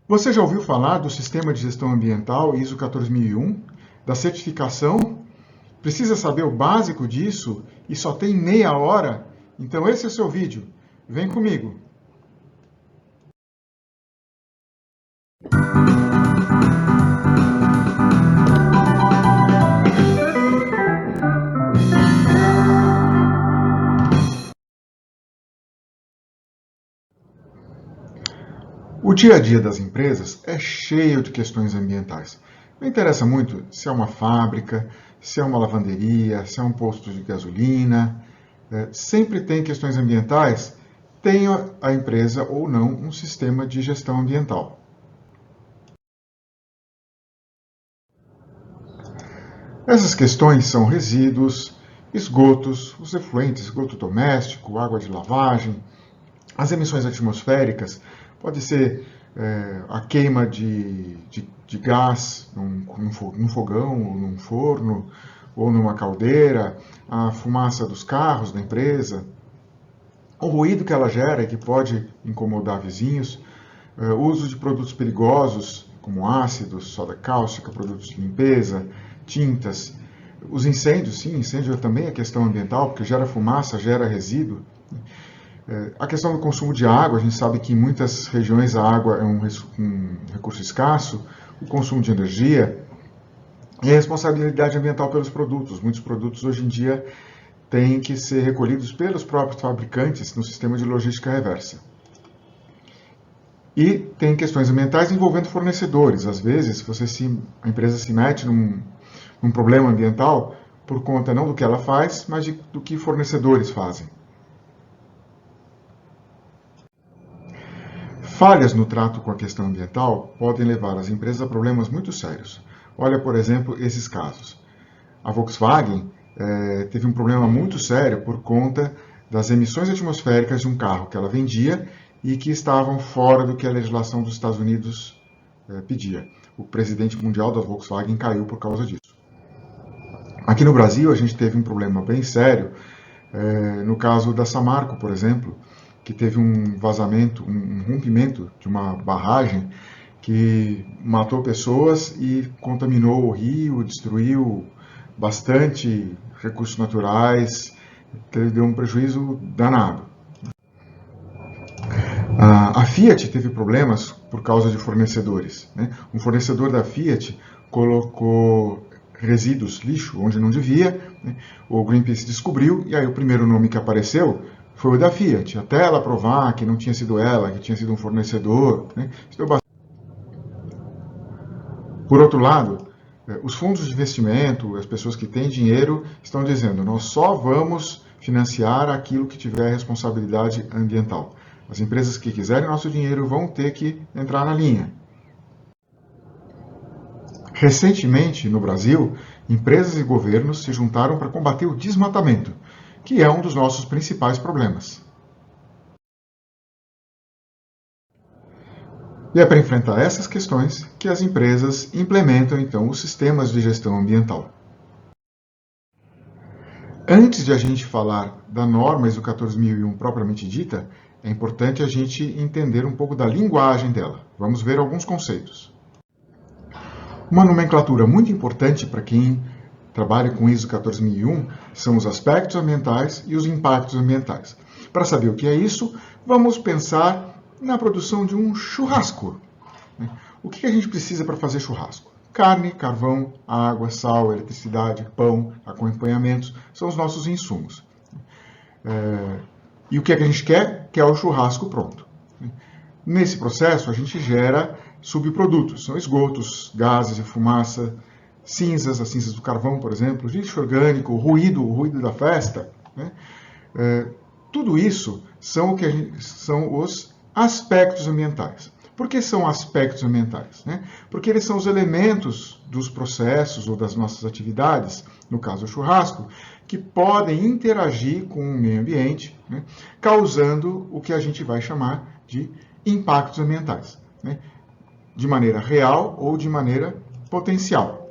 Você já ouviu falar do Sistema de Gestão Ambiental ISO 14001, da certificação? Precisa saber o básico disso e só tem meia hora? Então esse é o seu vídeo. Vem comigo! O dia a dia das empresas é cheio de questões ambientais. Não interessa muito se é uma fábrica, se é uma lavanderia, se é um posto de gasolina. Sempre tem questões ambientais, tenha a empresa ou não um sistema de gestão ambiental. Essas questões são resíduos, esgotos, os efluentes, esgoto doméstico, água de lavagem, as emissões atmosféricas, pode ser a queima de gás num fogão, ou num forno, ou numa caldeira, a fumaça dos carros da empresa, o ruído que ela gera e que pode incomodar vizinhos, o uso de produtos perigosos, como ácidos, soda cáustica, produtos de limpeza, tintas, os incêndios, sim, incêndio também é questão ambiental, porque gera fumaça, gera resíduo. A questão do consumo de água, a gente sabe que em muitas regiões a água é um recurso escasso, o consumo de energia e a responsabilidade ambiental pelos produtos. Muitos produtos hoje em dia têm que ser recolhidos pelos próprios fabricantes no sistema de logística reversa. E tem questões ambientais envolvendo fornecedores. Às vezes, a empresa se mete num problema ambiental por conta não do que ela faz, mas do que fornecedores fazem. Falhas no trato com a questão ambiental podem levar as empresas a problemas muito sérios. Olha, por exemplo, esses casos. A Volkswagen teve um problema muito sério por conta das emissões atmosféricas de um carro que ela vendia e que estavam fora do que a legislação dos Estados Unidos pedia. O presidente mundial da Volkswagen caiu por causa disso. Aqui no Brasil, a gente teve um problema bem sério no caso da Samarco, por exemplo, que teve um vazamento, um rompimento de uma barragem que matou pessoas e contaminou o rio, destruiu bastante recursos naturais, deu um prejuízo danado. A Fiat teve problemas por causa de fornecedores. Um fornecedor da Fiat colocou resíduos, lixo, onde não devia. O Greenpeace descobriu, e aí o primeiro nome que apareceu foi o da Fiat, até ela provar que não tinha sido ela, que tinha sido um fornecedor. Por outro lado, os fundos de investimento, as pessoas que têm dinheiro, estão dizendo: nós só vamos financiar aquilo que tiver responsabilidade ambiental. As empresas que quiserem nosso dinheiro vão ter que entrar na linha. Recentemente, no Brasil, empresas e governos se juntaram para combater o desmatamento, que é um dos nossos principais problemas. E é para enfrentar essas questões que as empresas implementam, então, os sistemas de gestão ambiental. Antes de a gente falar da norma ISO 14001 propriamente dita, é importante a gente entender um pouco da linguagem dela. Vamos ver alguns conceitos. Uma nomenclatura muito importante para quem trabalha com ISO 14001 são os aspectos ambientais e os impactos ambientais. Para saber o que é isso, vamos pensar na produção de um churrasco. O que a gente precisa para fazer churrasco? Carne, carvão, água, sal, eletricidade, pão, acompanhamentos, são os nossos insumos. E o que a gente quer? Quer o churrasco pronto. Nesse processo, a gente gera subprodutos, são esgotos, gases e fumaça, cinzas, as cinzas do carvão, por exemplo, lixo orgânico, o ruído da festa. Tudo isso são os aspectos ambientais. Por que são aspectos ambientais? Porque eles são os elementos dos processos ou das nossas atividades, no caso o churrasco, que podem interagir com o meio ambiente, causando o que a gente vai chamar de impactos ambientais, de maneira real ou de maneira potencial.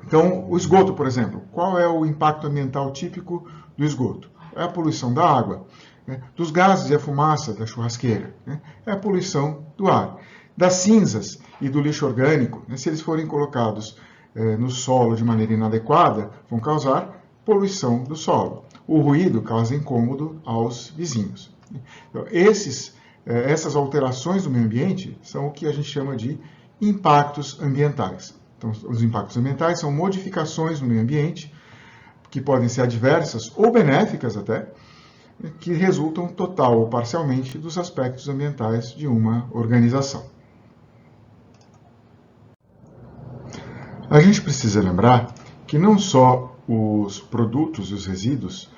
Então, o esgoto, por exemplo, qual é o impacto ambiental típico do esgoto? É a poluição da água, dos gases e a fumaça da churrasqueira, é a poluição do ar. das cinzas e do lixo orgânico, né, se eles forem colocados no solo de maneira inadequada, vão causar poluição do solo. O ruído causa incômodo aos vizinhos. Então, essas alterações do meio ambiente são o que a gente chama de impactos ambientais. Então, os impactos ambientais são modificações no meio ambiente, que podem ser adversas ou benéficas até, que resultam total ou parcialmente dos aspectos ambientais de uma organização. A gente precisa lembrar que não só os produtos e os resíduos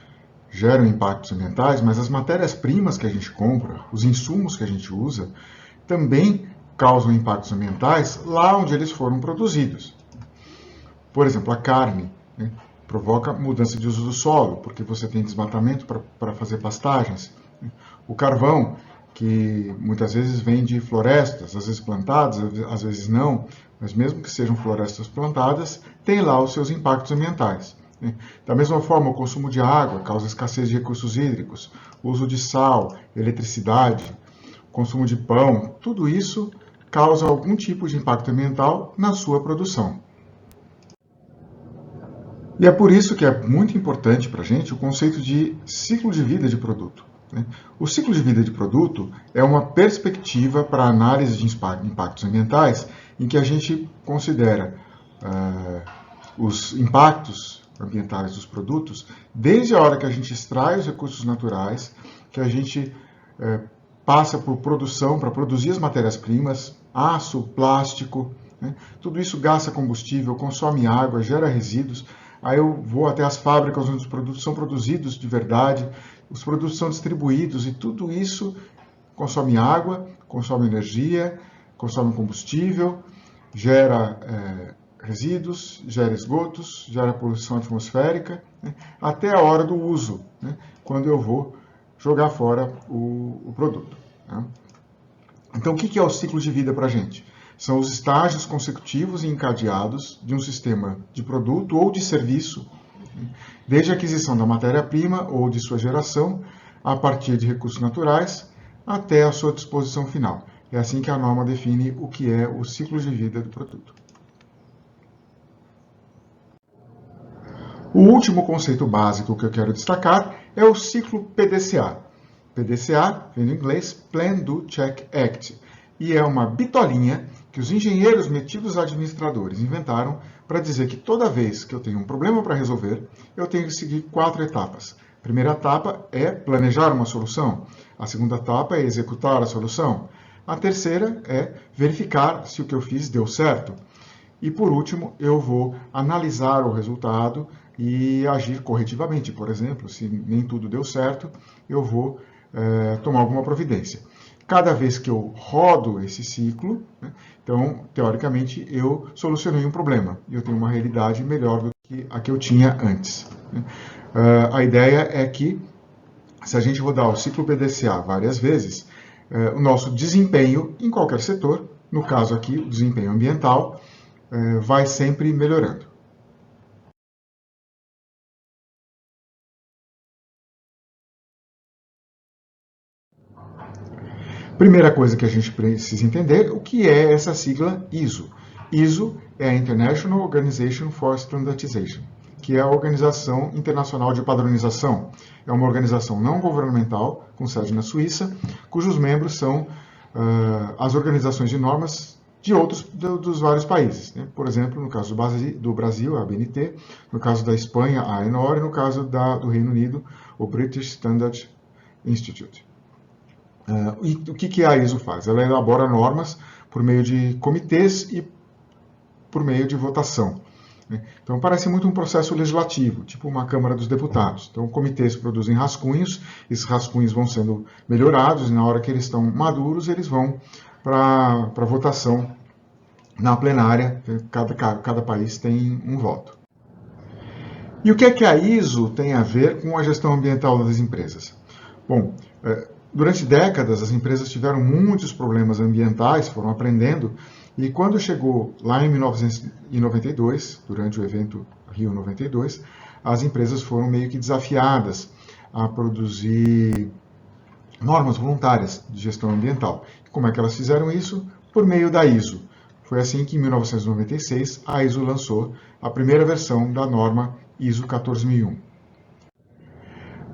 geram impactos ambientais, mas as matérias-primas que a gente compra, os insumos que a gente usa, também causam impactos ambientais lá onde eles foram produzidos. Por exemplo, a carne, né, provoca mudança de uso do solo, porque você tem desmatamento para fazer pastagens. O carvão, que muitas vezes vem de florestas, às vezes plantadas, às vezes não, mas mesmo que sejam florestas plantadas, tem lá os seus impactos ambientais. Da mesma forma, o consumo de água causa escassez de recursos hídricos, o uso de sal, eletricidade, consumo de pão, tudo isso causa algum tipo de impacto ambiental na sua produção. E é por isso que é muito importante para a gente o conceito de ciclo de vida de produto. O ciclo de vida de produto é uma perspectiva para a análise de impactos ambientais em que a gente considera os impactos ambientais dos produtos desde a hora que a gente extrai os recursos naturais, que a gente passa por produção para produzir as matérias-primas, aço, plástico, né? Tudo isso gasta combustível, consome água, gera resíduos. Aí eu vou até as fábricas onde os produtos são produzidos de verdade, os produtos são distribuídos e tudo isso consome água, consome energia, consome combustível, gera resíduos, gera esgotos, gera poluição atmosférica, né, até a hora do uso, né, quando eu vou jogar fora o produto. Né. Então, o que é o ciclo de vida para a gente? São os estágios consecutivos e encadeados de um sistema de produto ou de serviço, desde a aquisição da matéria-prima ou de sua geração, a partir de recursos naturais, até a sua disposição final. É assim que a norma define o que é o ciclo de vida do produto. O último conceito básico que eu quero destacar é o ciclo PDCA. PDCA vem do inglês Plan, Do, Check, Act, e é uma bitolinha que os engenheiros metidos administradores inventaram para dizer que toda vez que eu tenho um problema para resolver, eu tenho que seguir 4 etapas. A primeira etapa é planejar uma solução. A segunda etapa é executar a solução. A terceira é verificar se o que eu fiz deu certo. E por último, eu vou analisar o resultado e agir corretivamente. Por exemplo, se nem tudo deu certo, eu vou tomar alguma providência. Cada vez que eu rodo esse ciclo, né, então, teoricamente, eu solucionei um problema. E eu tenho uma realidade melhor do que a que eu tinha antes. Né. A ideia é que, se a gente rodar o ciclo PDCA várias vezes, o nosso desempenho em qualquer setor, no caso aqui, o desempenho ambiental, vai sempre melhorando. Primeira coisa que a gente precisa entender, o que é essa sigla ISO. ISO é a International Organization for Standardization, que é a Organização Internacional de Padronização. É uma organização não governamental, com sede na Suíça, cujos membros são as organizações de normas dos vários países. Né? Por exemplo, no caso do Brasil, a ABNT, no caso da Espanha, a AENOR, e no caso do Reino Unido, o British Standard Institute. E o que a ISO faz? Ela elabora normas por meio de comitês e por meio de votação. Então, parece muito um processo legislativo, tipo uma Câmara dos Deputados. Então, comitês produzem rascunhos, esses rascunhos vão sendo melhorados, e na hora que eles estão maduros, eles vão para votação na plenária. Cada país tem um voto. E o que é que a ISO tem a ver com a gestão ambiental das empresas? Bom, durante décadas, as empresas tiveram muitos problemas ambientais, foram aprendendo, e quando chegou lá em 1992, durante o evento Rio 92, as empresas foram meio que desafiadas a produzir normas voluntárias de gestão ambiental. Como é que elas fizeram isso? por meio da ISO. Foi assim que, em 1996, a ISO lançou a primeira versão da norma ISO 14001.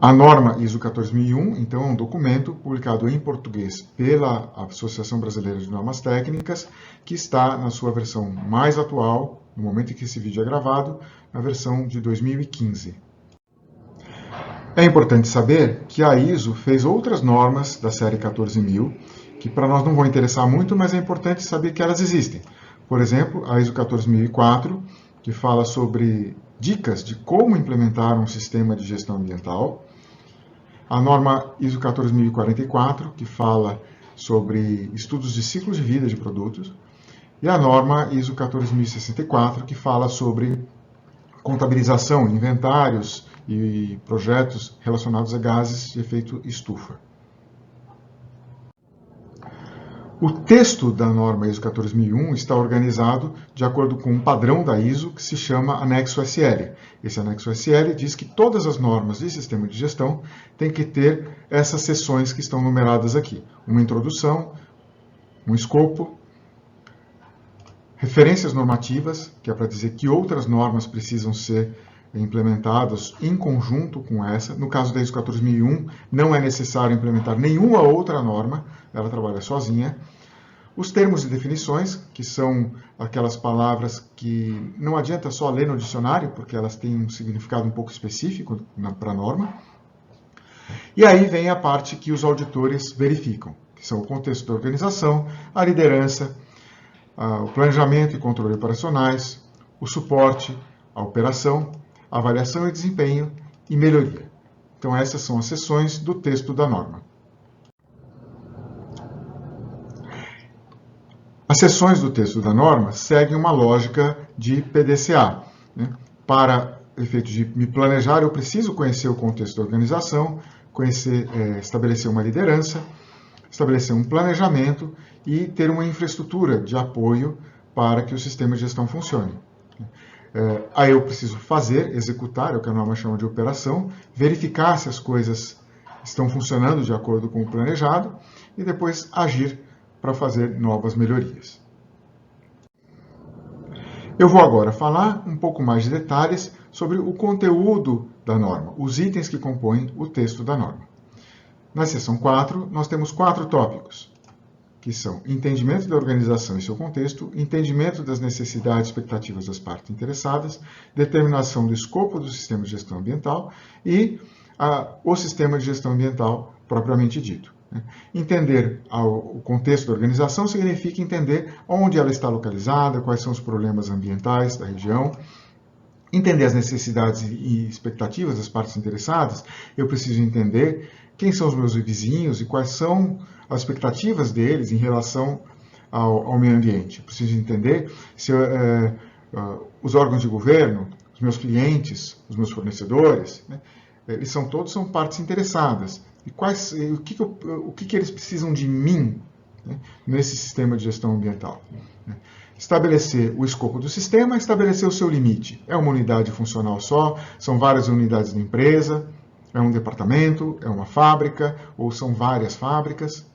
A norma ISO 14001, então, é um documento publicado em português pela Associação Brasileira de Normas Técnicas, que está na sua versão mais atual, no momento em que esse vídeo é gravado, na versão de 2015. É importante saber que a ISO fez outras normas da série 14000, que para nós não vão interessar muito, mas é importante saber que elas existem. Por exemplo, a ISO 14004, que fala sobre dicas de como implementar um sistema de gestão ambiental. A norma ISO 14044, que fala sobre estudos de ciclos de vida de produtos. E a norma ISO 14064, que fala sobre contabilização, inventários e projetos relacionados a gases de efeito estufa. O texto da norma ISO 14001 está organizado de acordo com um padrão da ISO que se chama anexo SL. Esse anexo SL diz que todas as normas de sistema de gestão têm que ter essas seções que estão numeradas aqui. Uma introdução, um escopo, referências normativas, que é para dizer que outras normas precisam ser implementadas em conjunto com essa. No caso da ISO 14001, não é necessário implementar nenhuma outra norma, ela trabalha sozinha. Os termos e definições, que são aquelas palavras que não adianta só ler no dicionário, porque elas têm um significado um pouco específico para a norma. E aí vem a parte que os auditores verificam, que são o contexto da organização, a liderança, o planejamento e controle operacionais, o suporte, a operação, a avaliação e desempenho e melhoria. Então essas são as seções do texto da norma. As seções do texto da norma seguem uma lógica de PDCA. Para efeito de me planejar, eu preciso conhecer o contexto da organização, estabelecer uma liderança, estabelecer um planejamento e ter uma infraestrutura de apoio para que o sistema de gestão funcione. Aí eu preciso executar, é o que a norma chama de operação, verificar se as coisas estão funcionando de acordo com o planejado e depois agir para fazer novas melhorias. Eu vou agora falar um pouco mais de detalhes sobre o conteúdo da norma, os itens que compõem o texto da norma. Na seção 4, nós temos 4 tópicos, que são entendimento da organização e seu contexto, entendimento das necessidades e expectativas das partes interessadas, determinação do escopo do sistema de gestão ambiental e o sistema de gestão ambiental propriamente dito. Entender o contexto da organização significa entender onde ela está localizada, quais são os problemas ambientais da região, entender as necessidades e expectativas das partes interessadas. Eu preciso entender quem são os meus vizinhos e quais são as expectativas deles em relação ao meio ambiente. Eu preciso entender se os órgãos de governo, os meus clientes, os meus fornecedores, eles todos são partes interessadas. E o que eles precisam de mim nesse sistema de gestão ambiental? Estabelecer o escopo do sistema, estabelecer o seu limite. É uma unidade funcional só? São várias unidades da empresa? É um departamento? É uma fábrica? Ou são várias fábricas?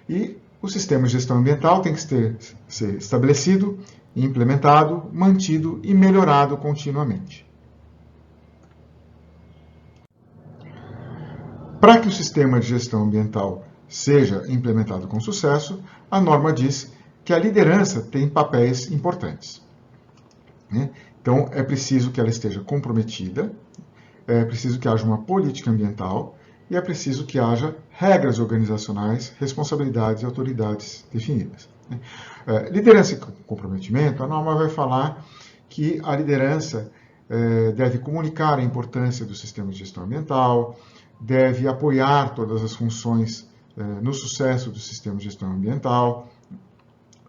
E o sistema de gestão ambiental tem que ser estabelecido, implementado, mantido e melhorado continuamente. Para que o sistema de gestão ambiental seja implementado com sucesso, a norma diz que a liderança tem papéis importantes. Então, é preciso que ela esteja comprometida, é preciso que haja uma política ambiental e é preciso que haja regras organizacionais, responsabilidades e autoridades definidas. Liderança e comprometimento, a norma vai falar que a liderança deve comunicar a importância do sistema de gestão ambiental, deve apoiar todas as funções no sucesso do sistema de gestão ambiental,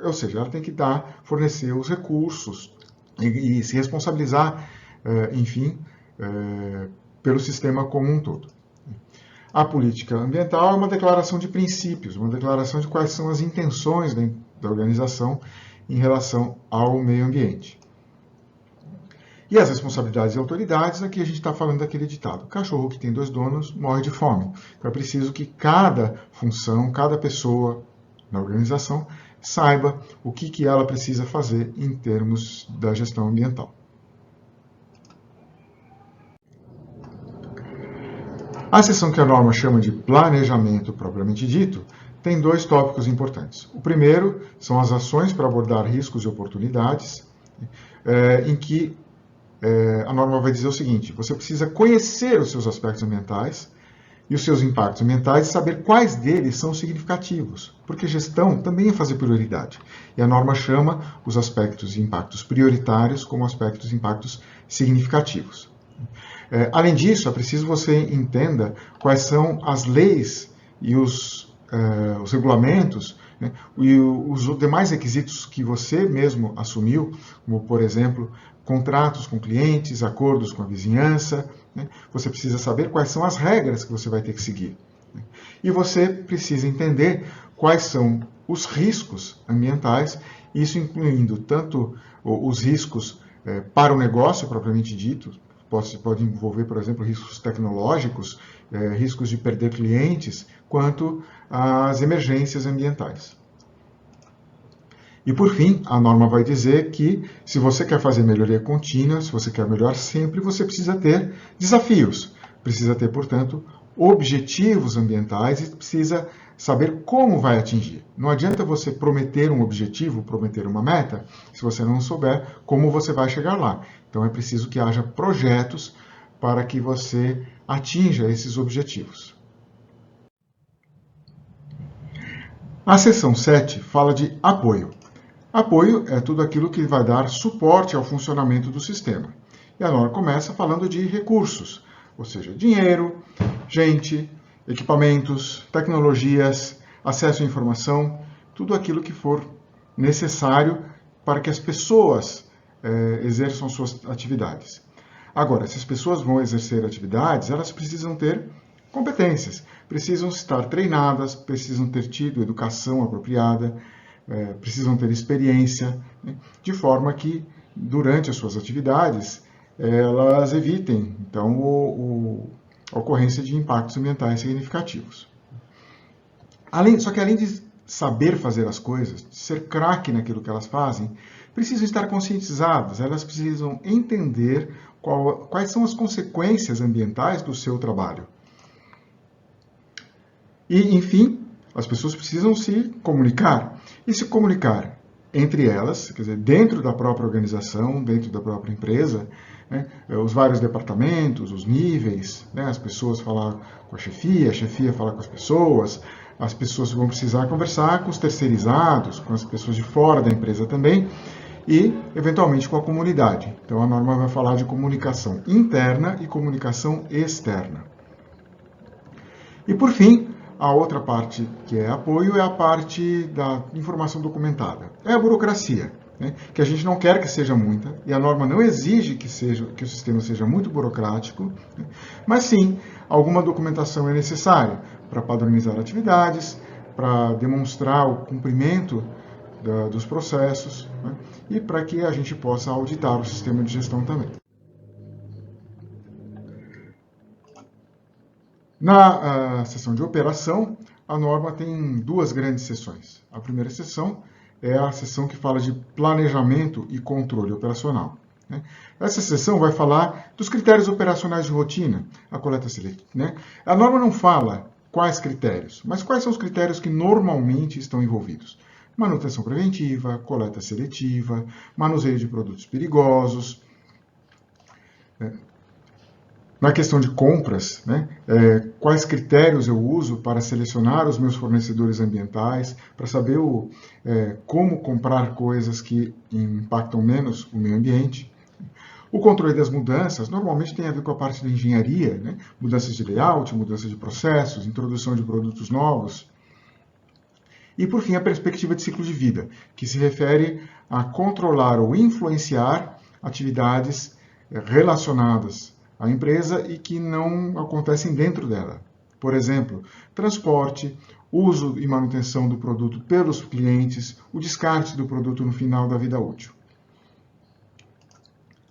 ou seja, ela tem que fornecer os recursos e se responsabilizar, enfim, pelo sistema como um todo. A política ambiental é uma declaração de princípios, uma declaração de quais são as intenções da organização em relação ao meio ambiente. E as responsabilidades e autoridades, aqui a gente está falando daquele ditado: cachorro que tem 2 donos morre de fome. Então é preciso que cada função, cada pessoa na organização, saiba o que ela precisa fazer em termos da gestão ambiental. A seção que a norma chama de planejamento propriamente dito tem dois tópicos importantes. O primeiro são as ações para abordar riscos e oportunidades, em que a norma vai dizer o seguinte: você precisa conhecer os seus aspectos ambientais e os seus impactos ambientais e saber quais deles são significativos, porque gestão também é fazer prioridade. E a norma chama os aspectos e impactos prioritários como aspectos e impactos significativos. Além disso, é preciso você entenda quais são as leis e os regulamentos, né, e os demais requisitos que você mesmo assumiu, como, por exemplo, contratos com clientes, acordos com a vizinhança. Né? Você precisa saber quais são as regras que você vai ter que seguir. Né? E você precisa entender quais são os riscos ambientais, isso incluindo tanto os riscos para o negócio propriamente dito, pode envolver, por exemplo, riscos tecnológicos, riscos de perder clientes, quanto as emergências ambientais. E, por fim, a norma vai dizer que, se você quer fazer melhoria contínua, se você quer melhorar sempre, você precisa ter desafios. Precisa ter, portanto, objetivos ambientais e precisa saber como vai atingir. Não adianta você prometer um objetivo, prometer uma meta, se você não souber como você vai chegar lá. Então, é preciso que haja projetos para que você atinja esses objetivos. A seção 7 fala de apoio. Apoio é tudo aquilo que vai dar suporte ao funcionamento do sistema. E a norma começa falando de recursos, ou seja, dinheiro, gente, equipamentos, tecnologias, acesso à informação, tudo aquilo que for necessário para que as pessoas exerçam suas atividades. Agora, se as pessoas vão exercer atividades, elas precisam ter competências, precisam estar treinadas, precisam ter tido educação apropriada, precisam ter experiência, né, de forma que, durante as suas atividades, elas evitem, então, a ocorrência de impactos ambientais significativos. Só que, além de saber fazer as coisas, de ser craque naquilo que elas fazem, precisam estar conscientizadas, elas precisam entender quais são as consequências ambientais do seu trabalho. E, enfim, as pessoas precisam se comunicar. E se comunicar entre elas, quer dizer, dentro da própria organização, dentro da própria empresa, né, os vários departamentos, os níveis, né, as pessoas falar com a chefia falar com as pessoas vão precisar conversar com os terceirizados, com as pessoas de fora da empresa também, e, eventualmente, com a comunidade. Então, a norma vai falar de comunicação interna e comunicação externa. E, por fim, a outra parte que é apoio é a parte da informação documentada. É a burocracia, né, que a gente não quer que seja muita, e a norma não exige que o sistema seja muito burocrático, né, mas sim, alguma documentação é necessária para padronizar atividades, para demonstrar o cumprimento dos processos, né, e para que a gente possa auditar o sistema de gestão também. Na seção de operação, a norma tem duas grandes seções. A primeira seção é a seção que fala de planejamento e controle operacional. Essa seção vai falar dos critérios operacionais de rotina, a coleta seletiva. Né? A norma não fala quais critérios, mas quais são os critérios que normalmente estão envolvidos. Manutenção preventiva, coleta seletiva, manuseio de produtos perigosos. Na questão de compras, né, quais critérios eu uso para selecionar os meus fornecedores ambientais, para saber como comprar coisas que impactam menos o meio ambiente. O controle das mudanças normalmente tem a ver com a parte da engenharia, né, mudanças de layout, mudança de processos, introdução de produtos novos. E, por fim, a perspectiva de ciclo de vida, que se refere a controlar ou influenciar atividades relacionadas à empresa e que não acontecem dentro dela. Por exemplo, transporte, uso e manutenção do produto pelos clientes, o descarte do produto no final da vida útil.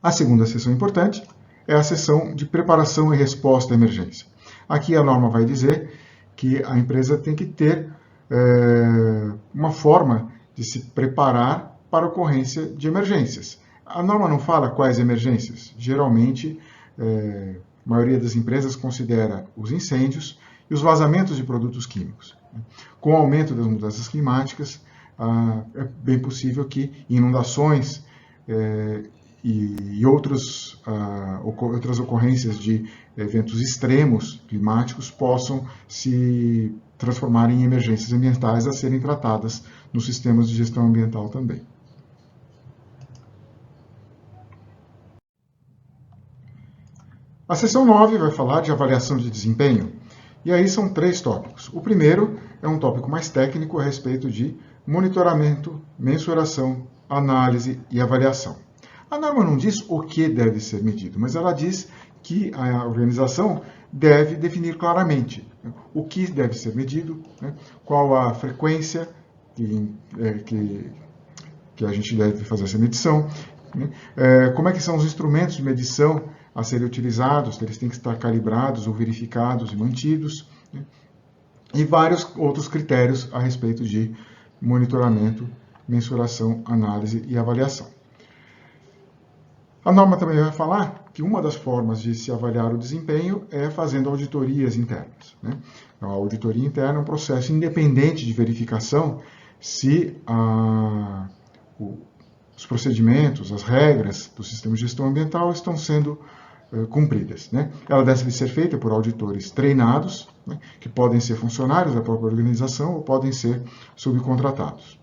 A segunda seção importante é a seção de preparação e resposta à emergência. Aqui a norma vai dizer que a empresa tem que ter uma forma de se preparar para a ocorrência de emergências. A norma não fala quais emergências. Geralmente, a maioria das empresas considera os incêndios e os vazamentos de produtos químicos. Com o aumento das mudanças climáticas, é bem possível que inundações e outras ocorrências de eventos extremos climáticos possam se transformar em emergências ambientais a serem tratadas nos sistemas de gestão ambiental também. A seção 9 vai falar de avaliação de desempenho, e aí são 3 tópicos. O primeiro é um tópico mais técnico a respeito de monitoramento, mensuração, análise e avaliação. A norma não diz o que deve ser medido, mas ela diz que a organização deve definir claramente o que deve ser medido, qual a frequência que a gente deve fazer essa medição, como é que são os instrumentos de medição a serem utilizados, eles têm que estar calibrados ou verificados e mantidos, e vários outros critérios a respeito de monitoramento, mensuração, análise e avaliação. A norma também vai falar que uma das formas de se avaliar o desempenho é fazendo auditorias internas. Então, a auditoria interna é um processo independente de verificação se os procedimentos, as regras do sistema de gestão ambiental estão sendo cumpridas. Ela deve ser feita por auditores treinados, que podem ser funcionários da própria organização ou podem ser subcontratados.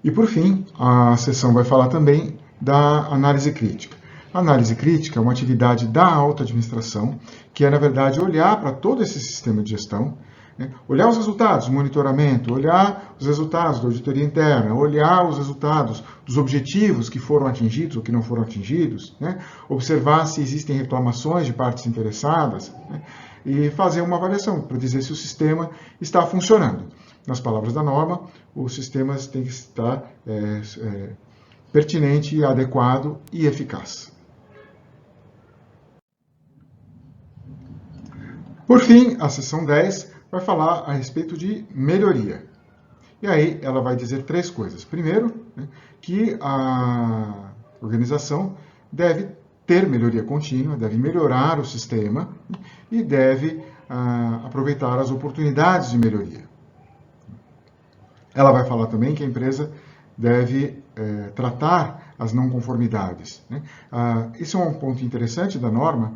E, por fim, a seção vai falar também da análise crítica. A análise crítica é uma atividade da alta administração, que é, na verdade, olhar para todo esse sistema de gestão, olhar os resultados do monitoramento, olhar os resultados da auditoria interna, olhar os resultados dos objetivos que foram atingidos ou que não foram atingidos, observar se existem reclamações de partes interessadas, e fazer uma avaliação para dizer se o sistema está funcionando. Nas palavras da norma, os sistemas têm que estar pertinente, adequado e eficaz. Por fim, a seção 10 vai falar a respeito de melhoria. E aí ela vai dizer 3 coisas. Primeiro, que a organização deve ter melhoria contínua, deve melhorar o sistema e deve aproveitar as oportunidades de melhoria. Ela vai falar também que a empresa deve tratar as não conformidades. Isso é um ponto interessante da norma.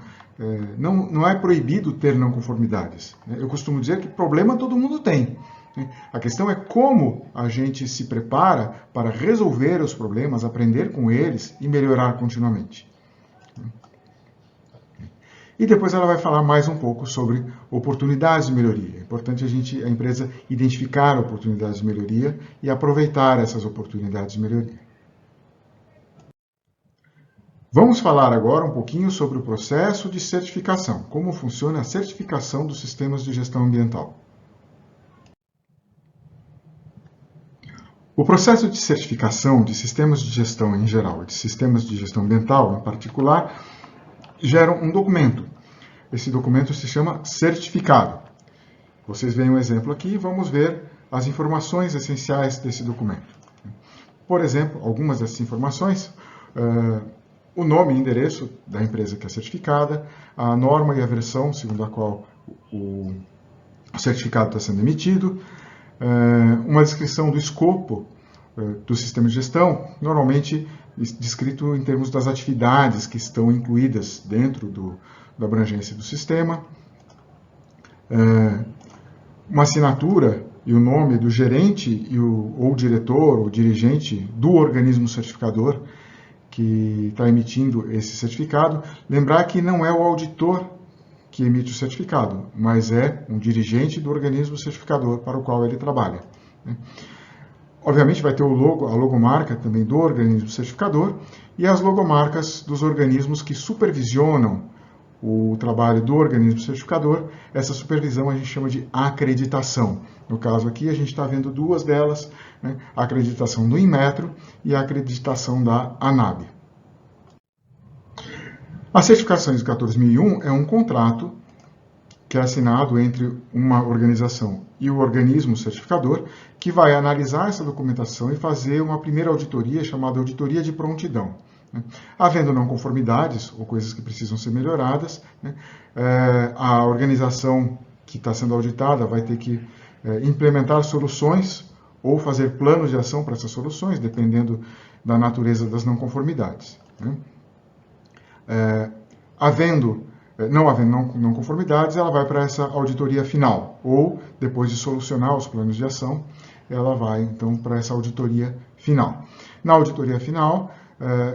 Não é proibido ter não conformidades. Eu costumo dizer que problema todo mundo tem. A questão é como a gente se prepara para resolver os problemas, aprender com eles e melhorar continuamente. E depois ela vai falar mais um pouco sobre oportunidades de melhoria. É importante a empresa identificar oportunidades de melhoria e aproveitar essas oportunidades de melhoria. Vamos falar agora um pouquinho sobre o processo de certificação, como funciona a certificação dos sistemas de gestão ambiental. O processo de certificação de sistemas de gestão em geral e de sistemas de gestão ambiental em particular gera um documento. Esse documento se chama certificado. Vocês veem um exemplo aqui e vamos ver as informações essenciais desse documento. Por exemplo, algumas dessas informações, o nome e endereço da empresa que é certificada, a norma e a versão segundo a qual o certificado está sendo emitido, uma descrição do escopo do sistema de gestão, normalmente descrito em termos das atividades que estão incluídas dentro da abrangência do sistema, uma assinatura e o nome do gerente ou diretor ou dirigente do organismo certificador que está emitindo esse certificado. Lembrar que não é o auditor que emite o certificado, mas é um dirigente do organismo certificador para o qual ele trabalha. Obviamente vai ter a logomarca também do organismo certificador e as logomarcas dos organismos que supervisionam o trabalho do organismo certificador. Essa supervisão a gente chama de acreditação. No caso aqui a gente está vendo 2 delas, a acreditação do Inmetro e a acreditação da ANAB. A certificação ISO 14001 é um contrato que é assinado entre uma organização e o organismo certificador, que vai analisar essa documentação e fazer uma primeira auditoria, chamada auditoria de prontidão. Havendo não conformidades ou coisas que precisam ser melhoradas, a organização que está sendo auditada vai ter que implementar soluções ou fazer planos de ação para essas soluções, dependendo da natureza das não conformidades. Não havendo não conformidades, ela vai para essa auditoria final, ou, depois de solucionar os planos de ação, ela vai, então, para essa auditoria final. Na auditoria final,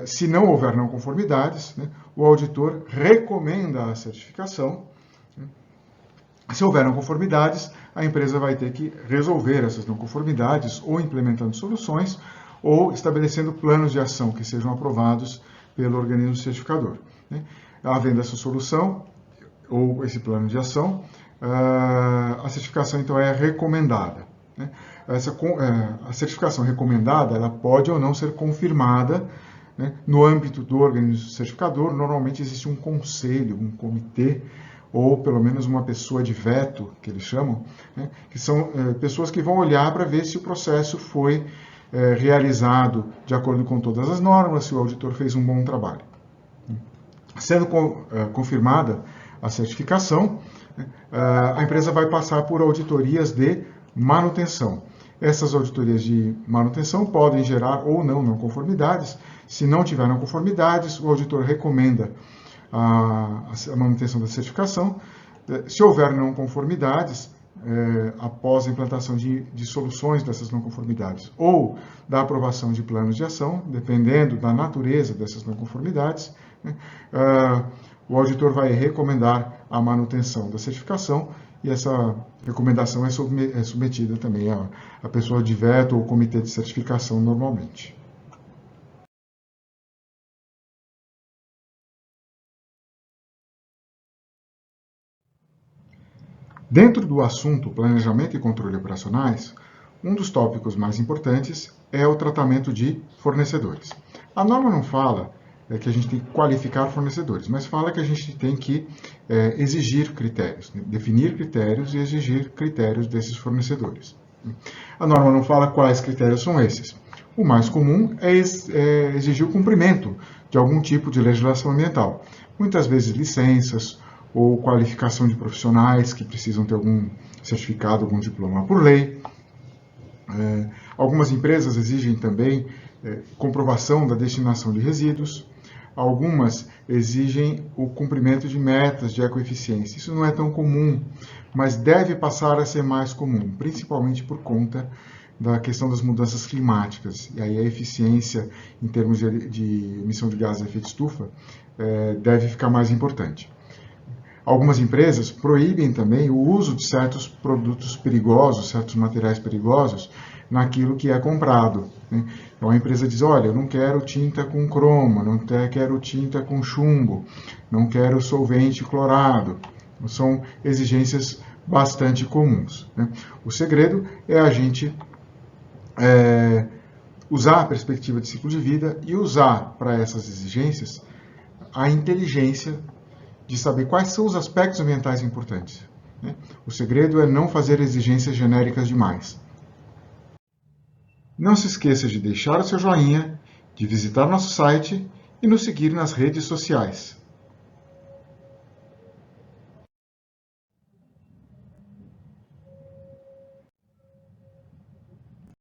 se não houver não conformidades, o auditor recomenda a certificação. Se houver não conformidades, a empresa vai ter que resolver essas não conformidades, ou implementando soluções, ou estabelecendo planos de ação que sejam aprovados pelo organismo certificador. Havendo essa solução, ou esse plano de ação, a certificação, então, é recomendada. A certificação recomendada, ela pode ou não ser confirmada. No âmbito do organismo certificador, normalmente existe um conselho, um comitê, ou pelo menos uma pessoa de veto, que eles chamam, que são pessoas que vão olhar para ver se o processo foi realizado de acordo com todas as normas, se o auditor fez um bom trabalho. Sendo confirmada a certificação, a empresa vai passar por auditorias de manutenção. Essas auditorias de manutenção podem gerar ou não conformidades. Se não tiver não conformidades, o auditor recomenda a manutenção da certificação. Se houver não conformidades, após a implantação de soluções dessas não conformidades ou da aprovação de planos de ação, dependendo da natureza dessas não conformidades, o auditor vai recomendar a manutenção da certificação e essa recomendação é submetida também à pessoa de veto ou comitê de certificação normalmente. Dentro do assunto planejamento e controle operacionais, um dos tópicos mais importantes é o tratamento de fornecedores. A norma não fala que a gente tem que qualificar fornecedores, mas fala que a gente tem que exigir critérios, definir critérios e exigir critérios desses fornecedores. A norma não fala quais critérios são esses. O mais comum é exigir o cumprimento de algum tipo de legislação ambiental, muitas vezes licenças ou qualificação de profissionais que precisam ter algum certificado, algum diploma por lei. Algumas empresas exigem também comprovação da destinação de resíduos. Algumas exigem o cumprimento de metas de ecoeficiência. Isso não é tão comum, mas deve passar a ser mais comum, principalmente por conta da questão das mudanças climáticas. E aí a eficiência em termos de emissão de gases de efeito estufa deve ficar mais importante. Algumas empresas proíbem também o uso de certos produtos perigosos, certos materiais perigosos, naquilo que é comprado. Então a empresa diz, olha, eu não quero tinta com cromo, não quero tinta com chumbo, não quero solvente clorado. São exigências bastante comuns. O segredo é a gente usar a perspectiva de ciclo de vida e usar para essas exigências a inteligência de saber quais são os aspectos ambientais importantes. O segredo é não fazer exigências genéricas demais. Não se esqueça de deixar o seu joinha, de visitar nosso site e nos seguir nas redes sociais.